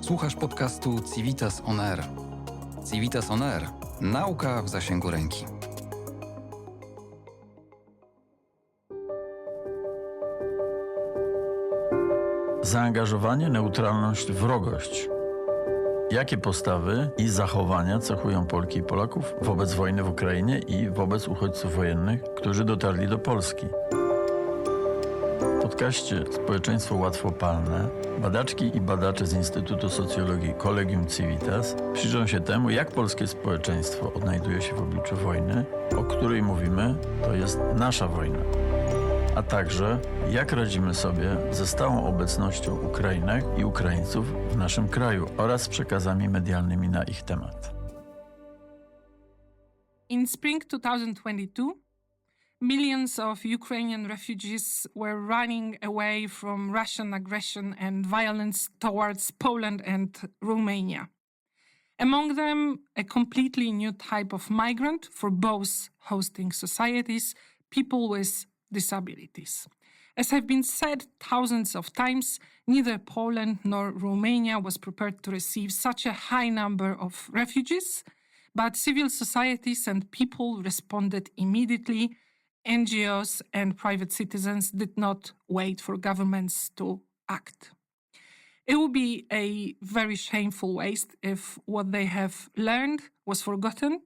Słuchasz podcastu Civitas On Air. Civitas On Air. Nauka w zasięgu ręki. Zaangażowanie, neutralność, wrogość. Jakie postawy i zachowania cechują Polki i Polaków wobec wojny w Ukrainie i wobec uchodźców wojennych, którzy dotarli do Polski? W podcaście Społeczeństwo Łatwopalne badaczki i badacze z Instytutu Socjologii Collegium Civitas przyjrzą się temu, jak polskie społeczeństwo odnajduje się w obliczu wojny, o której mówimy, to jest nasza wojna. A także jak radzimy sobie ze stałą obecnością Ukrainek i Ukraińców w naszym kraju oraz z przekazami medialnymi na ich temat. In spring 2022, millions of Ukrainian refugees were running away from Russian aggression and violence towards Poland and Romania. Among them, a completely new type of migrant for both hosting societies, people with disabilities. As have been said thousands of times, neither Poland nor Romania was prepared to receive such a high number of refugees, but civil societies and people responded immediately. NGOs and private citizens did not wait for governments to act. It would be a very shameful waste if what they have learned was forgotten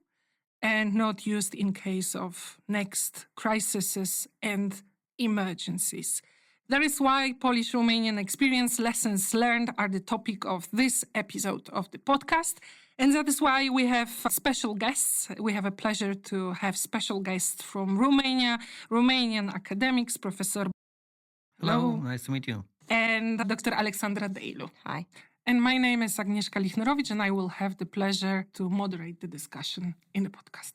and not used in case of next crises and emergencies. That is why Polish-Romanian experience lessons learned are the topic of this episode of the podcast. And that is why we have special guests. We have a pleasure to have special guests from Romania, Romanian academics, Professor. Hello, nice to meet you. And Dr. Alexandrą Deilu. Hi. And my name is Agnieszka Lichnerowicz, and I will have the pleasure to moderate the discussion in the podcast.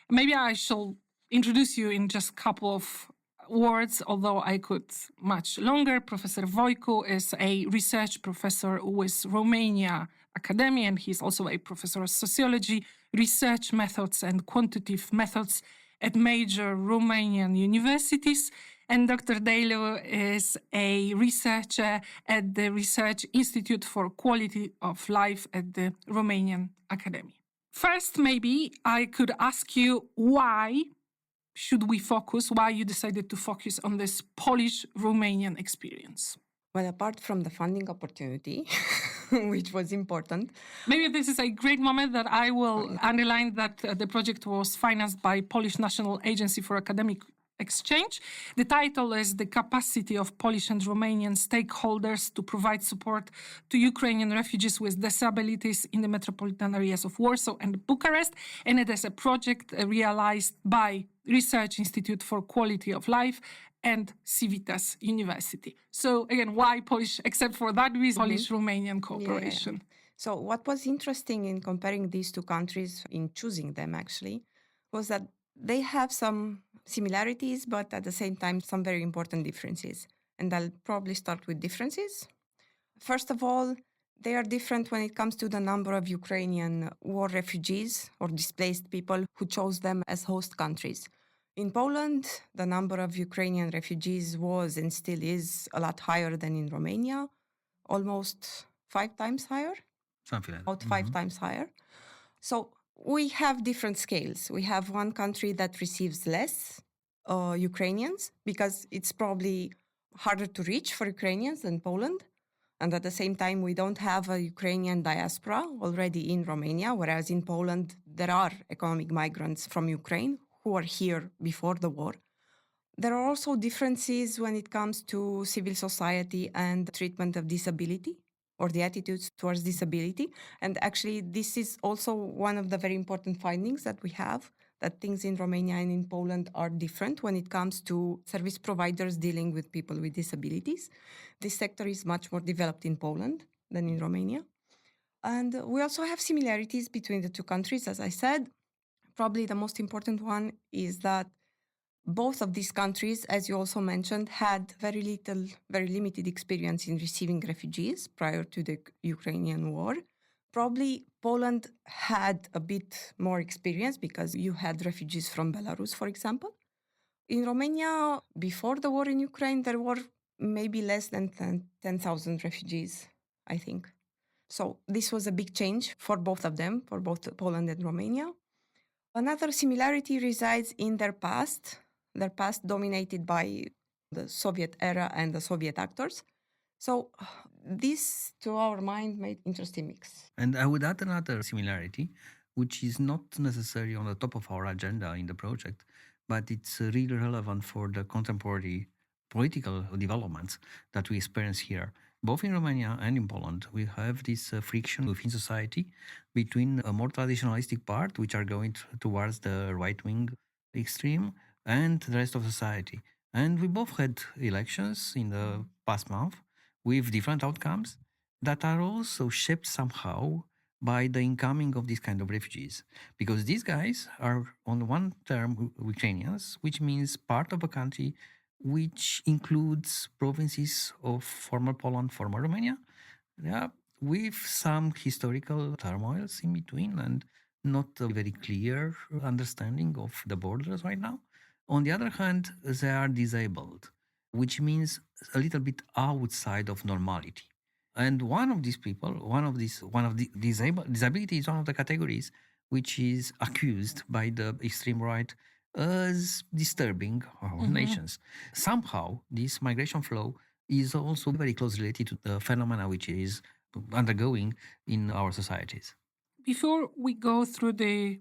Maybe I shall introduce you in just a couple of words, although I could much longer. Professor Voicu is a research professor with Romania Academy, and he's also a professor of sociology, research methods, and quantitative methods at major Romanian universities. And Dr. Deilu is a researcher at the Research Institute for Quality of Life at the Romanian Academy. First, maybe I could ask you why you decided to focus on this Polish-Romanian experience? Well, apart from the funding opportunity, which was important. Maybe this is a great moment that I will underline that the project was financed by Polish National Agency for Academic Exchange. The title is The Capacity of Polish and Romanian Stakeholders to Provide Support to Ukrainian Refugees with Disabilities in the Metropolitan Areas of Warsaw and Bucharest. And it is a project realized by Research Institute for Quality of Life and Civitas University. So again, why Polish, except for that reason, Polish-Romanian cooperation? Yeah. So what was interesting in comparing these two countries, in choosing them actually, was that they have some similarities, but at the same time, some very important differences. And I'll probably start with differences. First of all, they are different when it comes to the number of Ukrainian war refugees or displaced people who chose them as host countries. In Poland, the number of Ukrainian refugees was and still is a lot higher than in Romania, almost 5 times higher. Something like that. About 5 times higher. So we have different scales. We have one country that receives less Ukrainians because it's probably harder to reach for Ukrainians than Poland. And at the same time, we don't have a Ukrainian diaspora already in Romania, whereas in Poland, there are economic migrants from Ukraine who are here before the war. There are also differences when it comes to civil society and treatment of disability or the attitudes towards disability. And actually, this is also one of the very important findings that we have, that things in Romania and in Poland are different when it comes to service providers dealing with people with disabilities. This sector is much more developed in Poland than in Romania. And we also have similarities between the two countries, as I said. Probably the most important one is that both of these countries, as you also mentioned, had very limited experience in receiving refugees prior to the Ukrainian war. Probably Poland had a bit more experience because you had refugees from Belarus, for example. In Romania, before the war in Ukraine, there were maybe less than 10,000 refugees, I think. So this was a big change for both of them, for both Poland and Romania. Another similarity resides in their past dominated by the Soviet era and the Soviet actors. So this, to our mind, made interesting mix. And I would add another similarity, which is not necessarily on the top of our agenda in the project, but it's really relevant for the contemporary political developments that we experience here. Both in Romania and in Poland, we have this friction within society between a more traditionalistic part, which are going towards the right-wing extreme, and the rest of society. And we both had elections in the past month with different outcomes that are also shaped somehow by the incoming of these kind of refugees. Because these guys are, on one term, Ukrainians, which means part of a country which includes provinces of former Poland, former Romania, with some historical turmoils in between and not a very clear understanding of the borders right now. On the other hand, they are disabled, which means a little bit outside of normality. And one of these people, disability is one of the categories which is accused by the extreme right as disturbing our nations. Somehow, this migration flow is also very closely related to the phenomena which is undergoing in our societies. Before we go through the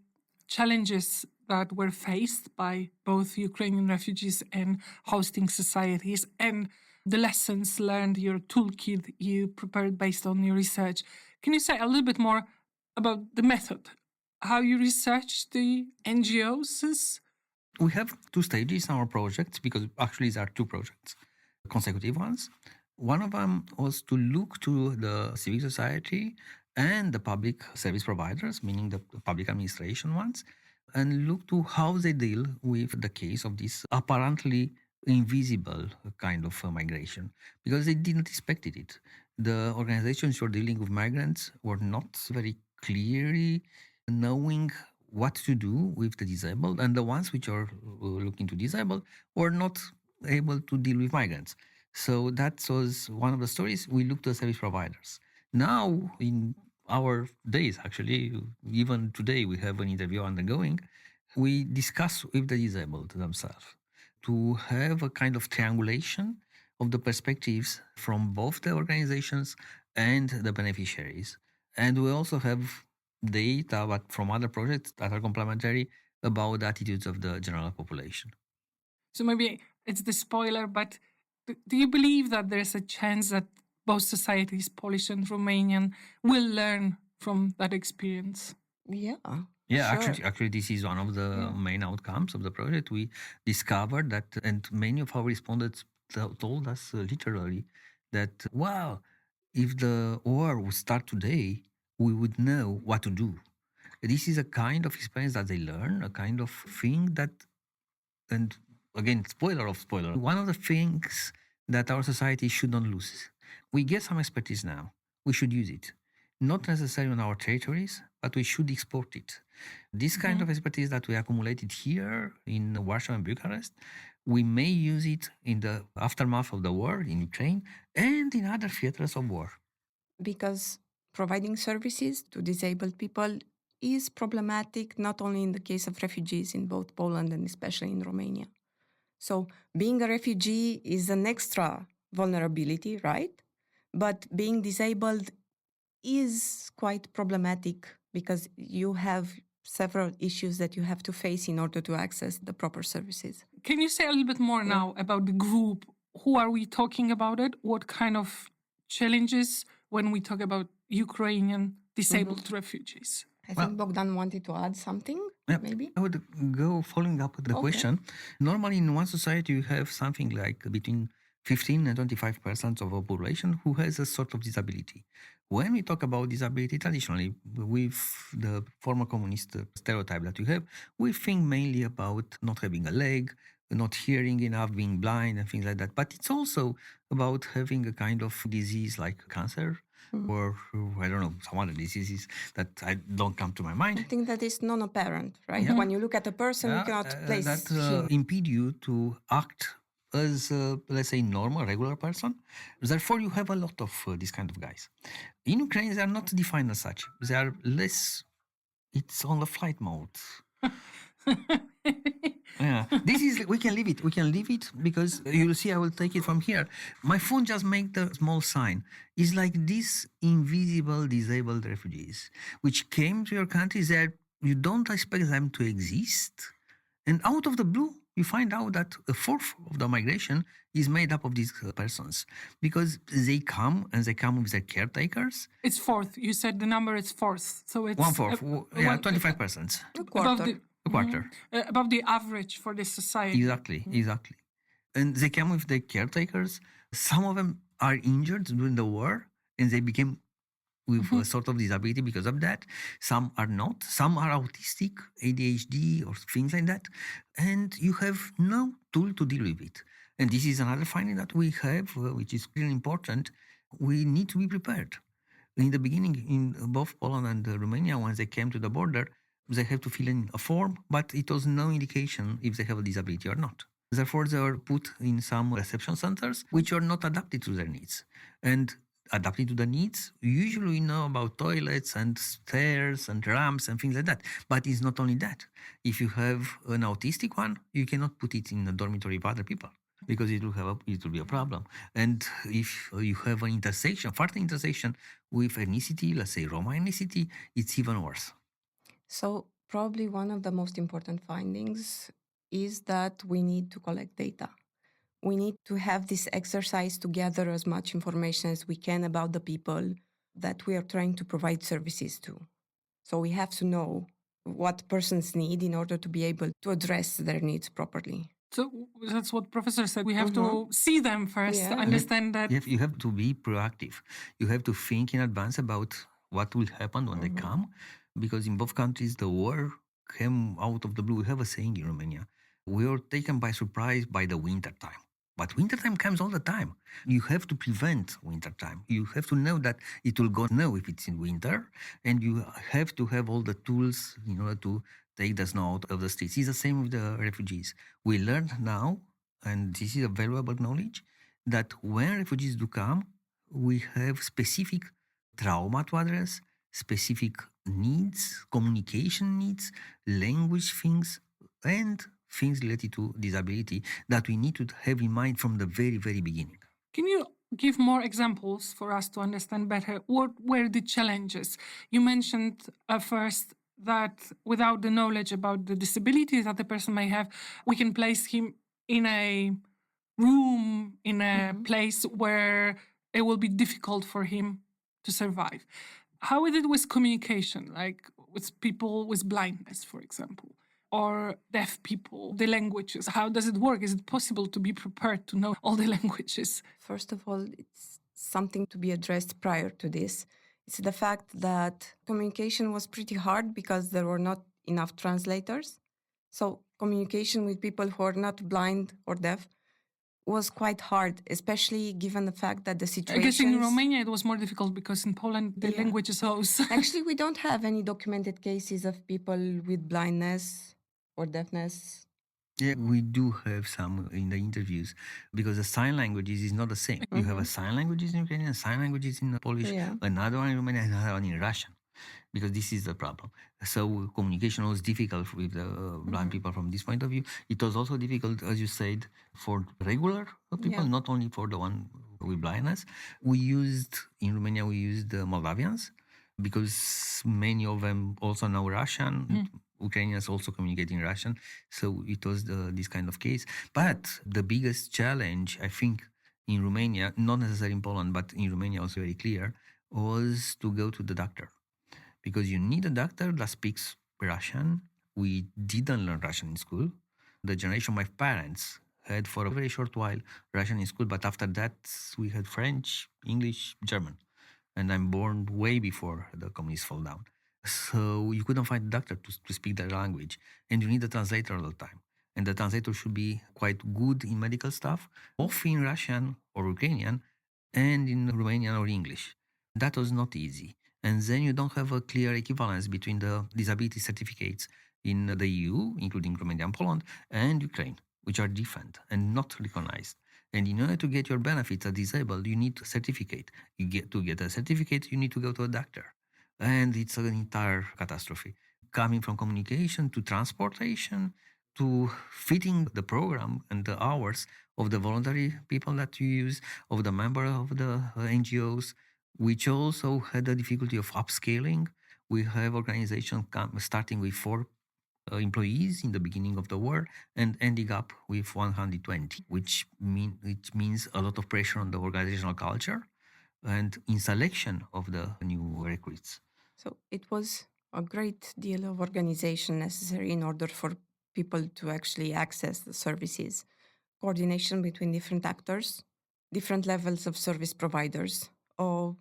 challenges that were faced by both Ukrainian refugees and hosting societies and the lessons learned, your toolkit you prepared based on your research, can you say a little bit more about the method, how you researched the NGOs? We have two stages in our project, because actually there are two projects, consecutive ones. One of them was to look to the civic society and the public service providers, meaning the public administration ones, and look to how they deal with the case of this apparently invisible kind of migration, because they didn't expect it. The organizations who are dealing with migrants were not very clearly knowing what to do with the disabled, and the ones which are looking to disabled were not able to deal with migrants. So that was one of the stories. We looked at service providers. Now, in our days, actually, even today, we have an interview undergoing. We discuss with the disabled themselves to have a kind of triangulation of the perspectives from both the organizations and the beneficiaries. And we also have data, but from other projects that are complementary, about the attitudes of the general population. So maybe it's the spoiler, but do you believe that there's a chance that both societies, Polish and Romanian, will learn from that experience? Yeah. Yeah, sure. actually, this is one of the main outcomes of the project. We discovered that, and many of our respondents told us literally that, wow, if the war would start today, we would know what to do. This is a kind of experience that they learn, a kind of thing that, and again, spoiler of spoiler, one of the things that our society should not lose. We get some expertise now. We should use it. Not necessarily on our territories, but we should export it. This kind of expertise that we accumulated here in Warsaw and Bucharest, we may use it in the aftermath of the war in Ukraine and in other theaters of war. Because providing services to disabled people is problematic, not only in the case of refugees in both Poland and especially in Romania. So being a refugee is an extra vulnerability, right? But being disabled is quite problematic because you have several issues that you have to face in order to access the proper services. Can you say a little bit more now about the group? Who are we talking about it? What kind of challenges when we talk about Ukrainian disabled refugees? I think Bogdan wanted to add something, maybe? I would go following up with the question. Normally in one society, you have something like between 15 and 25% of a population who has a sort of disability. When we talk about disability, traditionally, with the former communist stereotype that you have, we think mainly about not having a leg, not hearing enough, being blind and things like that. But it's also about having a kind of disease like cancer or, I don't know, some other diseases that I don't come to my mind. I think that is non-apparent, right? When you look at a person, you cannot place that him. impede you to act as, let's say, normal, regular person. Therefore, you have a lot of these kind of guys. In Ukraine, they are not defined as such. They are less, it's on the flight mode. Yeah, this is, we can leave it. We can leave it because you'll see, I will take it from here. My phone just make the small sign. It's like these invisible disabled refugees, which came to your country that you don't expect them to exist. And out of the blue, you find out that a fourth of the migration is made up of these persons because they come and they come with their caretakers. It's fourth. You said the number is fourth. So it's 1/4, 25%. A quarter. A quarter. Above the average for this society. Exactly. And they come with their caretakers. Some of them are injured during the war and they became with a sort of disability because of that. Some are not. Some are autistic, ADHD or things like that. And you have no tool to deal with it. And this is another finding that we have, which is really important. We need to be prepared. In the beginning, in both Poland and Romania, when they came to the border, they have to fill in a form, but it was no indication if they have a disability or not. Therefore, they were put in some reception centers, which are not adapted to their needs. And adapted to the needs, usually we know about toilets and stairs and ramps and things like that. But it's not only that. If you have an autistic one, you cannot put it in a dormitory with other people because it will be a problem. And if you have an intersection, further intersection with ethnicity, let's say Roma ethnicity, it's even worse. So probably one of the most important findings is that we need to collect data. We need to have this exercise to gather as much information as we can about the people that we are trying to provide services to. So we have to know what persons need in order to be able to address their needs properly. So that's what Professor said. We have to see them first, Yeah. understand that. You have to be proactive. You have to think in advance about what will happen when they come. Because in both countries, the war came out of the blue. We have a saying in Romania. We are taken by surprise by the winter time. But winter time comes all the time. You have to prevent winter time. You have to know that it will go now if it's in winter. And you have to have all the tools in order to take the snow out of the streets. It's the same with the refugees. We learned now, and this is a valuable knowledge, that when refugees do come, we have specific trauma to address, specific needs, communication needs, language things, and things related to disability that we need to have in mind from the very, very beginning. Can you give more examples for us to understand better what were the challenges? You mentioned first that without the knowledge about the disabilities that the person may have, we can place him in a room, in a place where it will be difficult for him to survive. How is it with communication, like with people with blindness, for example, or deaf people, the languages? How does it work? Is it possible to be prepared to know all the languages? First of all, it's something to be addressed prior to this. It's the fact that communication was pretty hard because there were not enough translators. So communication with people who are not blind or deaf was quite hard, especially given the fact that the situation. I guess in Romania it was more difficult because in Poland the language is close. Actually, we don't have any documented cases of people with blindness or deafness. Yeah, we do have some in the interviews because the sign languages is not the same. You have a sign languages in Ukrainian, sign languages in Polish, another one in Romanian, another one in Russian, because this is the problem. So communication was difficult with the blind people from this point of view. It was also difficult, as you said, for regular people, not only for the one with blindness. In Romania, we used the Moldavians because many of them also know Russian. Ukrainians also communicate in Russian. So it was this kind of case. But the biggest challenge, I think, in Romania, not necessarily in Poland, but in Romania also very clear, was to go to the doctor. Because you need a doctor that speaks Russian. We didn't learn Russian in school. The generation of my parents had for a very short while Russian in school, but after that we had French, English, German. And I'm born way before the communists fall down. So you couldn't find a doctor to speak their language. And you need a translator all the time. And the translator should be quite good in medical stuff, both in Russian or Ukrainian and in Romanian or English. That was not easy. And then you don't have a clear equivalence between the disability certificates in the EU, including Romania and Poland, and Ukraine. which are different and not recognized. And in order to get your benefits as disabled, you need a certificate. To get a certificate, you need to go to a doctor. And it's an entire catastrophe. Coming from communication to transportation to fitting the program and the hours of the voluntary people that you use, of the member of the NGOs, which also had the difficulty of upscaling. We have organizations starting with 4 employees in the beginning of the war and ending up with 120, which means a lot of pressure on the organizational culture and in selection of the new recruits. So it was a great deal of organization necessary in order for people to actually access the services. Coordination between different actors, different levels of service providers, or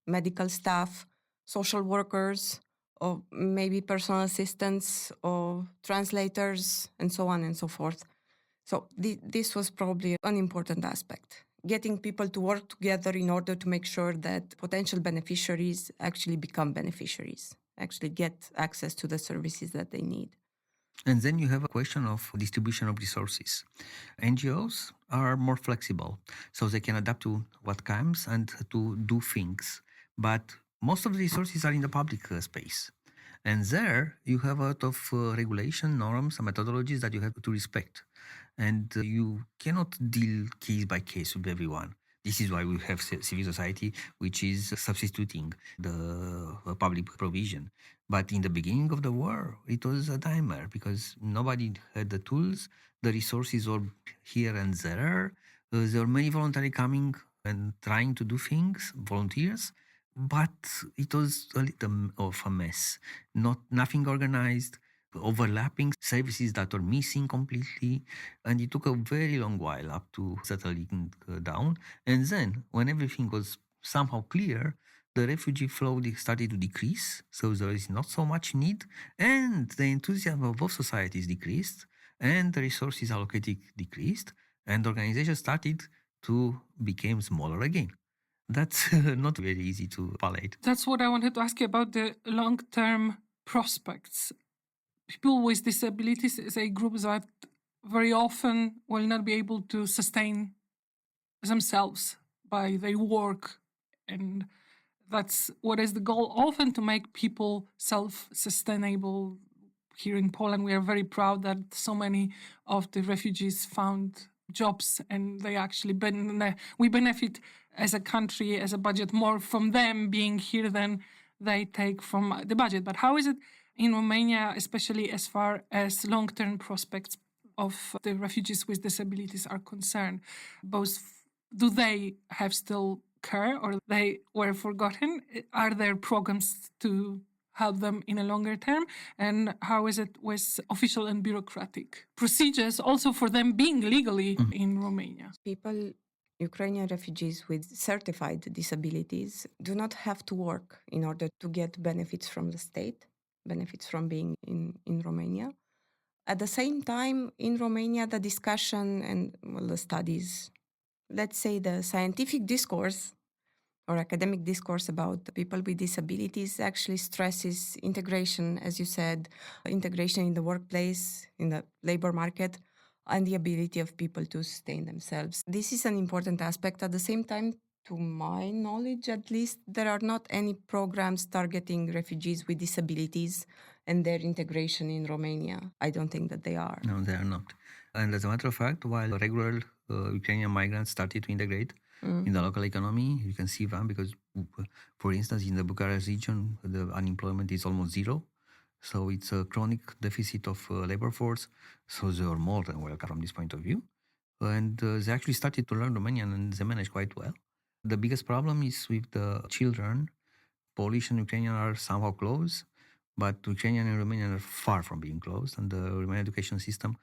medical staff, social workers, or maybe personal assistants, or translators, and so on and so forth. So this was probably an important aspect. Getting people to work together in order to make sure that potential beneficiaries actually become beneficiaries, actually get access to the services that they need. And then you have a question of distribution of resources. NGOs are more flexible, so they can adapt to what comes and to do things. But most of the resources are in the public space. And there you have a lot of regulation, norms, and methodologies that you have to respect. And you cannot deal case by case with everyone. This is why we have civil society, which is substituting the public provision. But in the beginning of the war, it was a nightmare because nobody had the tools. The resources were here and there. There were many voluntary coming and trying to do things, volunteers. But it was a little of a mess. Nothing organized, overlapping services that were missing completely. And it took a very long while up to settling down. And then when everything was somehow clear, the refugee flow started to decrease. So there is not so much need. And the enthusiasm of both societies decreased. And the resources allocated decreased. And the organization started to become smaller again. That's not very easy to palate. That's what I wanted to ask you about the long-term prospects. People with disabilities is a group that very often will not be able to sustain themselves by their work. And that's what is the goal, often to make people self-sustainable. Here in Poland, we are very proud that so many of the refugees found jobs and they actually we benefit as a country, as a budget, more from them being here than they take from the budget. But how is it in Romania, especially as far as long-term prospects of the refugees with disabilities are concerned? Do they have still care or they were forgotten? Are there programs to help them in a longer term? And how is it with official and bureaucratic procedures also for them being legally in Romania? People, Ukrainian refugees with certified disabilities, do not have to work in order to get benefits from the state, benefits from being in Romania. At the same time, in Romania, the discussion and the studies, let's say the scientific discourse or academic discourse about the people with disabilities actually stresses integration, as you said, integration in the workplace, in the labor market, and the ability of people to sustain themselves. This is an important aspect. At the same time, to my knowledge at least, there are not any programs targeting refugees with disabilities and their integration in Romania. I don't think that they are. No, they are not. And as a matter of fact, while regular Ukrainian migrants started to integrate in the local economy, you can see them because, for instance, in the Bucharest region, the unemployment is almost zero. So it's a chronic deficit of labor force. So they are more than welcome from this point of view. And they actually started to learn Romanian and they manage quite well. The biggest problem is with the children. Polish and Ukrainian are somehow close, but Ukrainian and Romanian are far from being close. And the Romanian education system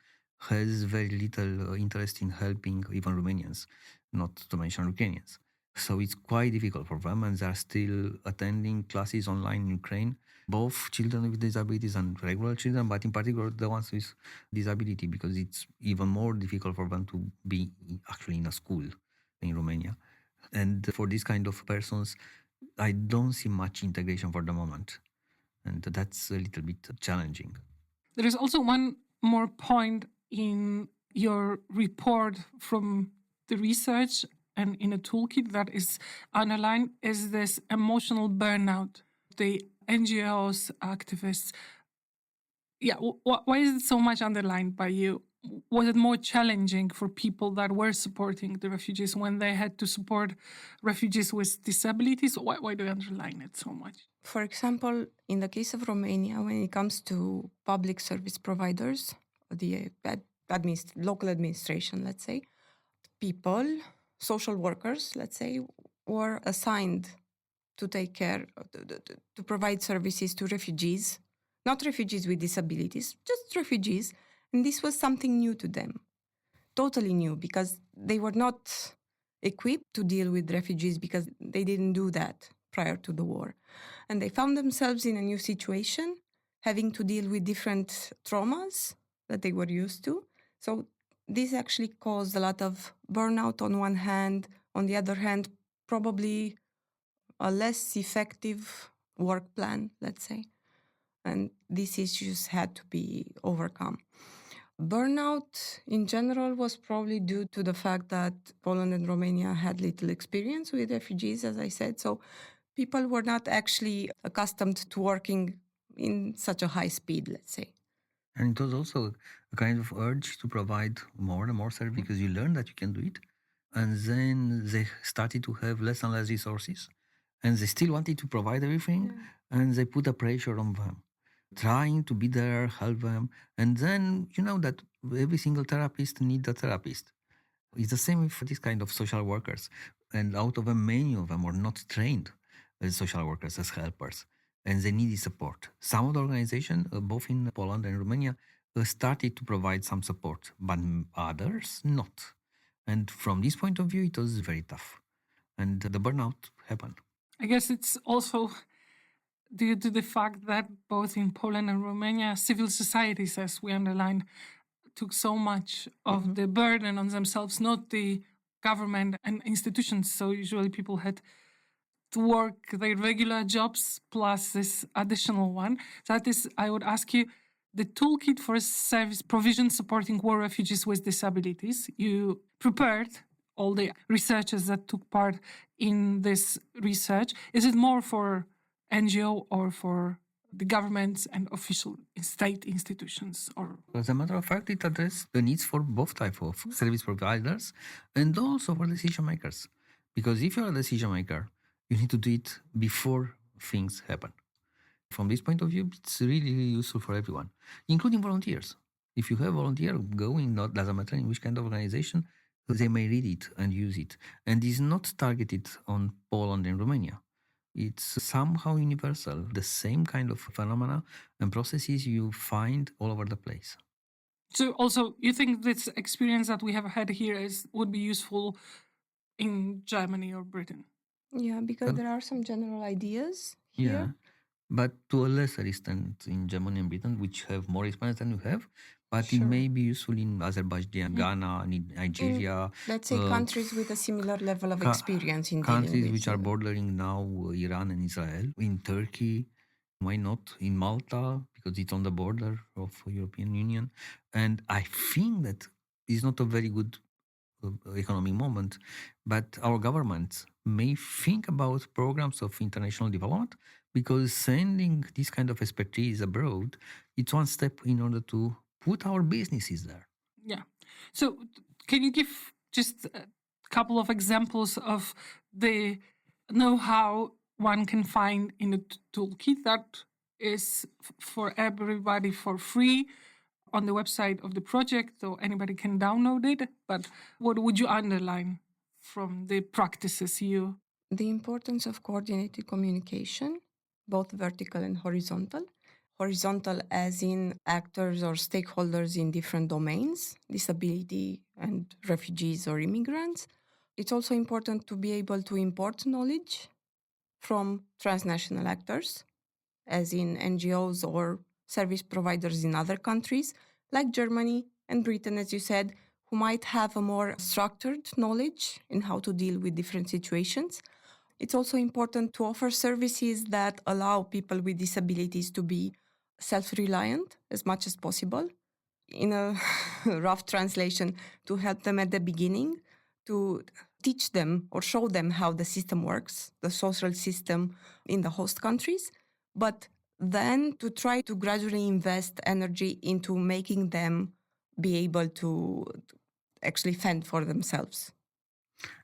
has very little interest in helping even Romanians, not to mention Ukrainians. So it's quite difficult for them, and they're still attending classes online in Ukraine, both children with disabilities and regular children, but in particular the ones with disability, because it's even more difficult for them to be actually in a school in Romania. And for this kind of persons, I don't see much integration for the moment. And that's a little bit challenging. There is also one more point in your report from the research and in a toolkit that is underlined is this emotional burnout. The NGOs, activists, why is it so much underlined by you? Was it more challenging for people that were supporting the refugees when they had to support refugees with disabilities? Why do you underline it so much? For example, in the case of Romania, when it comes to public service providers, the local administration, let's say, people, social workers, let's say, were assigned to take care, to provide services to refugees, not refugees with disabilities, just refugees. And this was something new to them, totally new, because they were not equipped to deal with refugees because they didn't do that prior to the war. And they found themselves in a new situation, having to deal with different traumas that they were used to. So this actually caused a lot of burnout on one hand. On the other hand, probably a less effective work plan, let's say. And these issues had to be overcome. Burnout in general was probably due to the fact that Poland and Romania had little experience with refugees, as I said. So people were not actually accustomed to working in such a high speed, let's say. And it was also a kind of urge to provide more and more service because you learn that you can do it. And then they started to have less and less resources. And they still wanted to provide everything. And they put a pressure on them, trying to be there, help them. And then, you know that every single therapist needs a therapist. It's the same with this kind of social workers. And out of them, many of them were not trained as social workers, as helpers. And they needed support. Some of the organizations, both in Poland and Romania, started to provide some support, but others not. And from this point of view, it was very tough. And the burnout happened. I guess it's also due to the fact that both in Poland and Romania, civil societies, as we underlined, took so much of the burden on themselves, not the government and institutions. So usually people had to work their regular jobs plus this additional one. That is, I would ask you, the toolkit for service provision supporting war refugees with disabilities. You prepared all the researchers that took part in this research. Is it more for NGO or for the governments and official state institutions? Or as a matter of fact, it addressed the needs for both types of service providers and also for decision makers. Because if you're a decision maker, you need to do it before things happen. From this point of view, it's really useful for everyone, including volunteers. If you have volunteer going, not doesn't matter in which kind of organization, they may read it and use it. And it's not targeted on Poland and Romania. It's somehow universal, the same kind of phenomena and processes you find all over the place. so also, you think this experience that we have had here would be useful in Germany or Britain? Yeah, because there are some general ideas Yeah, here. but to a lesser extent in Germany and Britain, which have more experience than you have. But it Sure. may be useful in Azerbaijan, Ghana, Nigeria. Let's say countries with a similar level of experience in dealing Countries with which are bordering now Iran and Israel. In Turkey, why not? In Malta, because it's on the border of European Union. And I think that it's not a very good economic moment, but our governments may think about programs of international development, because sending this kind of expertise abroad, it's one step in order to put our businesses there. Yeah. So can you give just a couple of examples of the know-how one can find in the toolkit that is for everybody for free on the website of the project, so anybody can download it? But what would you underline from the practices you... the importance of coordinated communication, both vertical and horizontal. Horizontal as in actors or stakeholders in different domains, disability and refugees or immigrants. It's also important to be able to import knowledge from transnational actors, as in NGOs or service providers in other countries, like Germany and Britain, as you said, who might have a more structured knowledge in how to deal with different situations. It's also important to offer services that allow people with disabilities to be self-reliant as much as possible. in a rough translation, to help them at the beginning, to teach them or show them how the system works, the social system in the host countries, but then to try to gradually invest energy into making them be able to actually fend for themselves.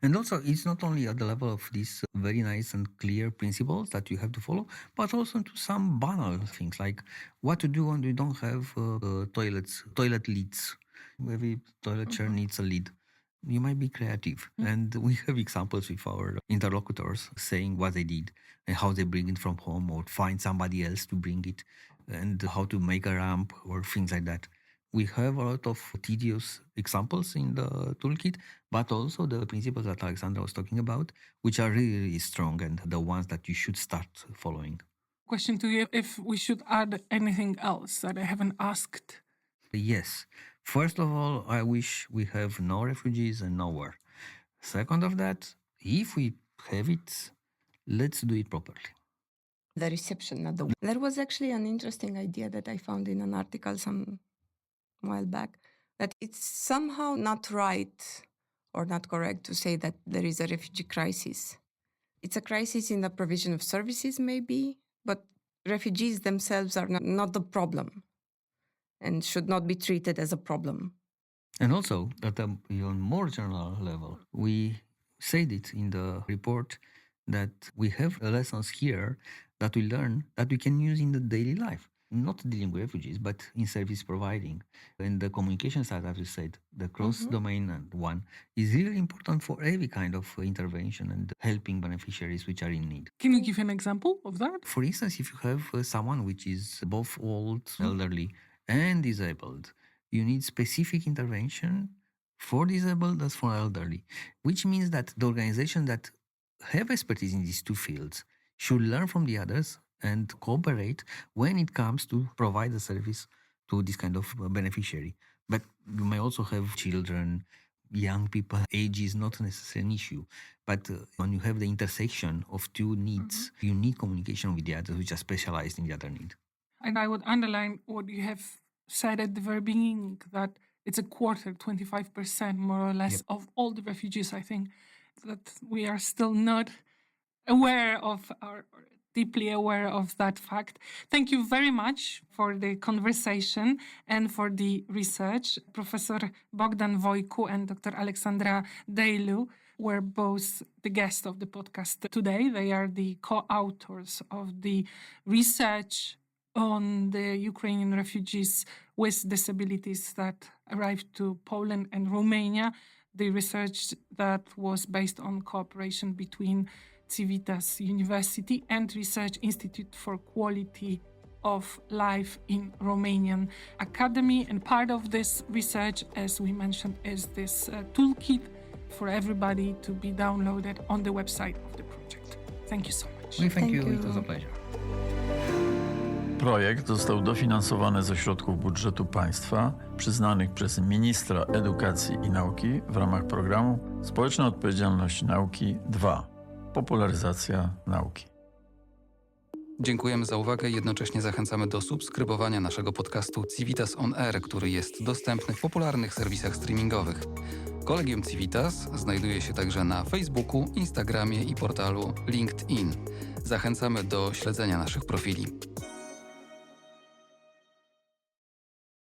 And also, it's not only at the level of these very nice and clear principles that you have to follow, but also to some banal things like what to do when you don't have toilet leads. Every toilet chair needs a lid. You might be creative. And we have examples with our interlocutors saying what they did and how they bring it from home or find somebody else to bring it and how to make a ramp or things like that. We have a lot of tedious examples in the toolkit, but also the principles that Alexandra was talking about, which are really, really strong and the ones that you should start following. Question to you, if we should add anything else that I haven't asked. Yes. First of all, I wish we have no refugees and no war. Second of that, if we have it, let's do it properly. The reception, not the war. There was actually an interesting idea that I found in an article some while back, that it's somehow not right or not correct to say that there is a refugee crisis. It's a crisis in the provision of services, maybe, but refugees themselves are not the problem and should not be treated as a problem. And also, at a even more general level, we said it in the report that we have lessons here that we learn that we can use in the daily life. Not dealing with refugees, but in service providing. And the communication side, as you said, the cross-domain one is really important for every kind of intervention and helping beneficiaries which are in need. Can you give an example of that? For instance, if you have someone which is both old, elderly, and disabled, you need specific intervention for disabled as for elderly, which means that the organizations that have expertise in these two fields should learn from the others and cooperate when it comes to provide the service to this kind of beneficiary. But you may also have children, young people. Age is not necessarily an issue. But when you have the intersection of two needs, you need communication with the others which are specialized in the other need. And I would underline what you have said at the very beginning, that it's a quarter, 25% more or less of all the refugees, I think, that we are still not aware of or deeply aware of that fact. Thank you very much for the conversation and for the research. Professor Bogdan Voicu and Dr. Alexandra Deilu were both the guests of the podcast today. They are the co-authors of the research on the Ukrainian refugees with disabilities that arrived to Poland and Romania, the research that was based on cooperation between Civitas University and Research Institute for Quality of Life in Romanian Academy. And part of this research, as we mentioned, is this toolkit for everybody to be downloaded on the website of the project. Thank you so much. We thank you. you. It was a pleasure. Projekt został dofinansowany ze środków budżetu państwa przyznanych przez ministra edukacji i nauki w ramach programu Społeczna Odpowiedzialność Nauki 2. Popularyzacja nauki. Dziękujemy za uwagę i jednocześnie zachęcamy do subskrybowania naszego podcastu Civitas On Air, który jest dostępny w popularnych serwisach streamingowych. Kolegium Civitas znajduje się także na Facebooku, Instagramie i portalu LinkedIn. Zachęcamy do śledzenia naszych profili.